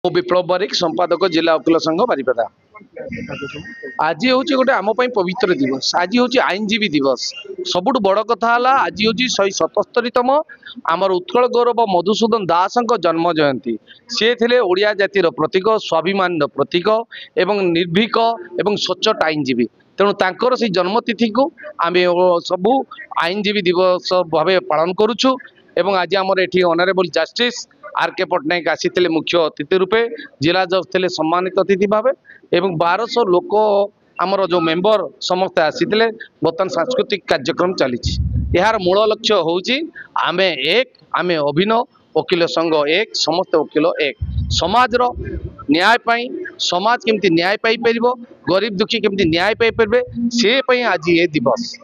मु विप्लव बारिक संपादक जिला वकील संघ बारिपदा। आज हूँ गोटे आम पवित्र दिवस। आज हूँ आईनजीवी दिवस। सबुठ बड़ कथा आज हूँ 177तम आमर उत्कल गौरव मधुसूदन दास जन्म जयंती। सी थे ओडिया जातिर प्रतीक, स्वाभिमान प्रतीक एवं निर्भीक एवं स्वच्छ आईनजीवी। तेणु तांकर से जन्मतिथि को आम सबू आईनजीवी दिवस भाव पालन करुचु। एवं आज आमर एठी ऑनरेबल जस्टिस आर.के. पट्टनायक आसी मुख्य अतिथि रूपे, जिला जज थे सम्मानित अतिथि भाव एवं 1200 लोक आमर जो मेंबर समस्त आसी बर्तमान सांस्कृतिक कार्यक्रम चली। यार मूल लक्ष्य हूँ आमे एक, आमे अभिनव वकील संघ एक, समस्त वकील एक। समाज रो न्याय पाई, समाज केमती न्याय पाई परिबो, गरीब दुखी केमती न्याय पाई परिबे, से पई आज ये दिवस।